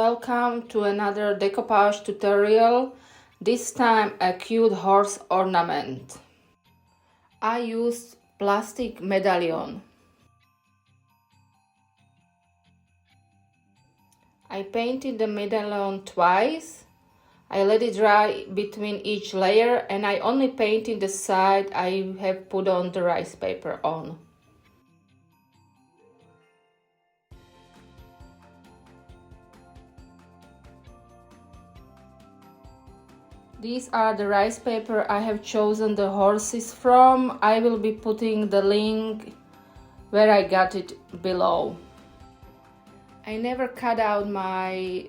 Welcome to another decoupage tutorial, this time a cute horse ornament. I used plastic medallion. I painted the medallion twice. I let it dry between each layer and I only painted the side I have put on the rice paper on. These are the rice paper I have chosen the horses from. I will be putting the link where I got it below. I never cut out my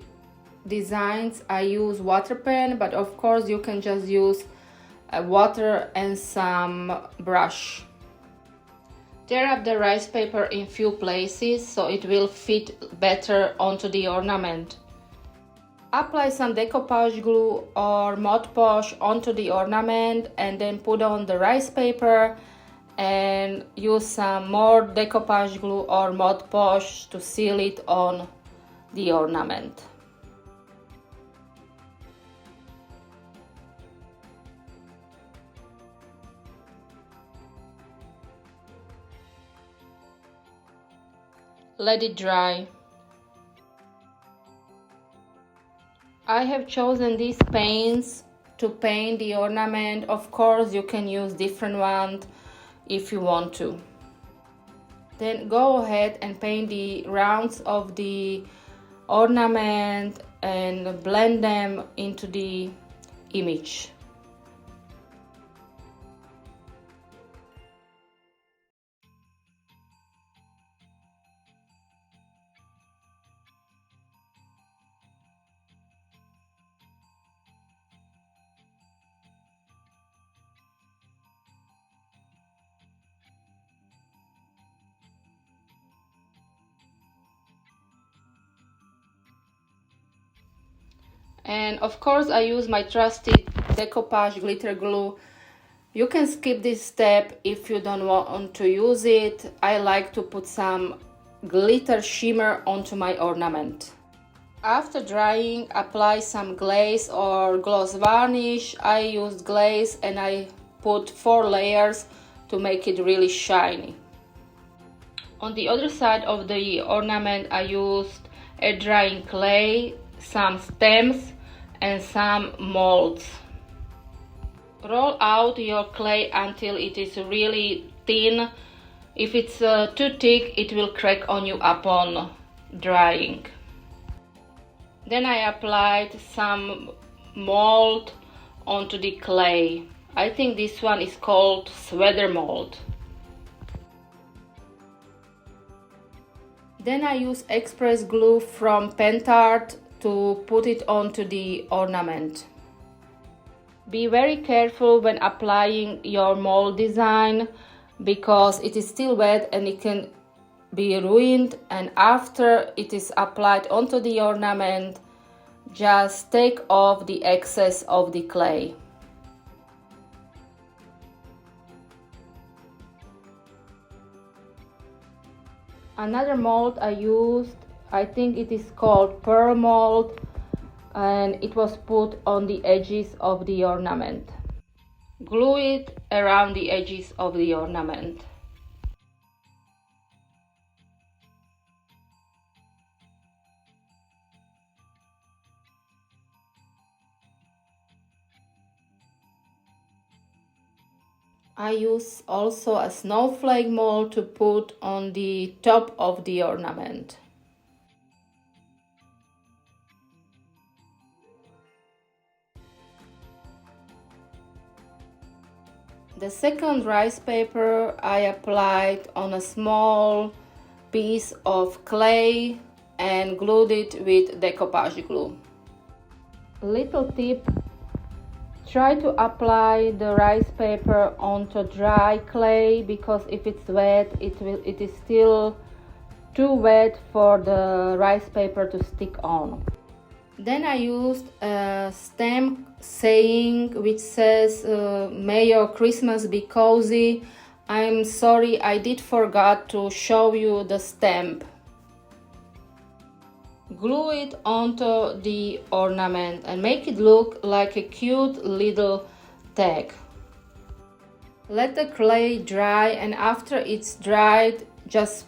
designs. I use water pen, but of course you can just use water and some brush. Tear up the rice paper in few places so it will fit better onto the ornament. Apply some decoupage glue or Mod Podge onto the ornament and then put on the rice paper and use some more decoupage glue or Mod Podge to seal it on the ornament. Let it dry. I have chosen these paints to paint the ornament. Of course, you can use different ones if you want to. Then go ahead and paint the rounds of the ornament and blend them into the image. And of course I use my trusted decoupage glitter glue. You can skip this step if you don't want to use it. I like to put some glitter shimmer onto my ornament. After drying, apply some glaze or gloss varnish. I used glaze and I put 4 layers to make it really shiny. On the other side of the ornament I used air drying clay, some stems and some molds. Roll out your clay until it is really thin. If it's too thick, it will crack on you upon drying. Then I applied some mold onto the clay. I think this one is called sweater mold. Then I use express glue from Pentart to put it onto the ornament. Be very careful when applying your mold design because it is still wet and it can be ruined, and after it is applied onto the ornament, just take off the excess of the clay. Another mold I used, I think it is called pearl mold, and it was put on the edges of the ornament. Glue it around the edges of the ornament. I use also a snowflake mold to put on the top of the ornament. The second rice paper I applied on a small piece of clay and glued it with decoupage glue. Little tip: try to apply the rice paper onto dry clay because if it's wet, it is still too wet for the rice paper to stick on. Then I used a stamp saying which says may your Christmas be cozy. I'm sorry, I did forgot to show you the stamp. glue it onto the ornament and make it look like a cute little tag. Let the clay dry, and after it's dried, just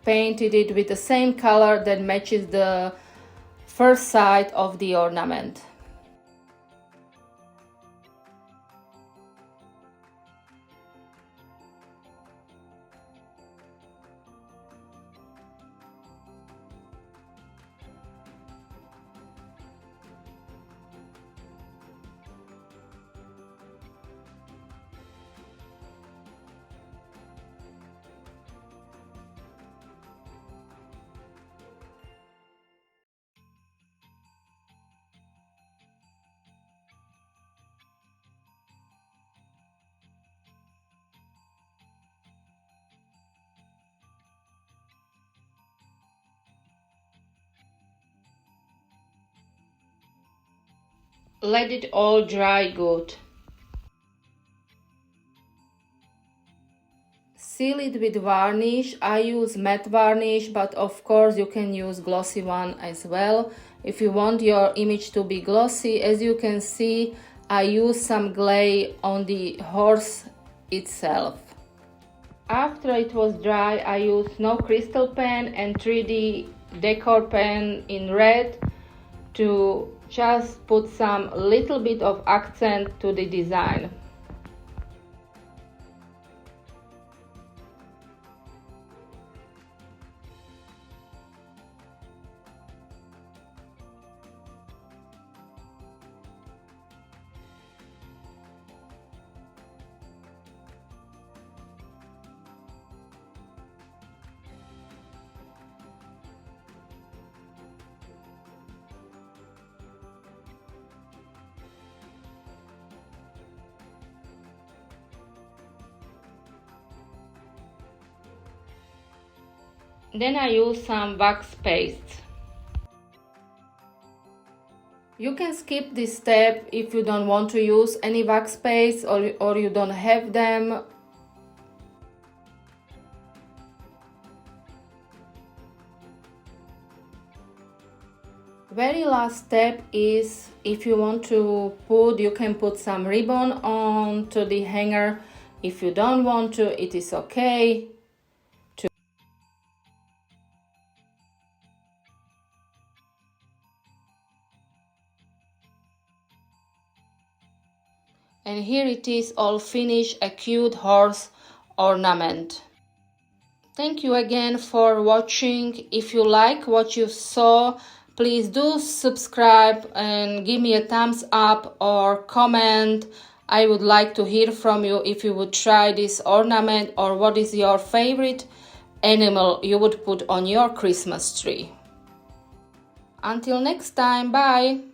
painted it with the same color that matches the first side of the ornament. Let it all dry good. Seal it with varnish. I use matte varnish, but of course you can use glossy one as well if you want your image to be glossy. As you can see, I use some glaze on the horse itself. After it was dry, I used snow crystal pen and 3D decor pen in red to just put some little bit of accent to the design. Then I use some wax paste. You can skip this step if you don't want to use any wax paste or you don't have them. Very last step is, if you want to put, you can put some ribbon onto the hanger. If you don't want to, it is okay. And here it is, all finished, a cute horse ornament. Thank you again for watching. If you like what you saw, please do subscribe and give me a thumbs up or comment. I would like to hear from you if you would try this ornament, or what is your favorite animal you would put on your Christmas tree. Until next time, bye!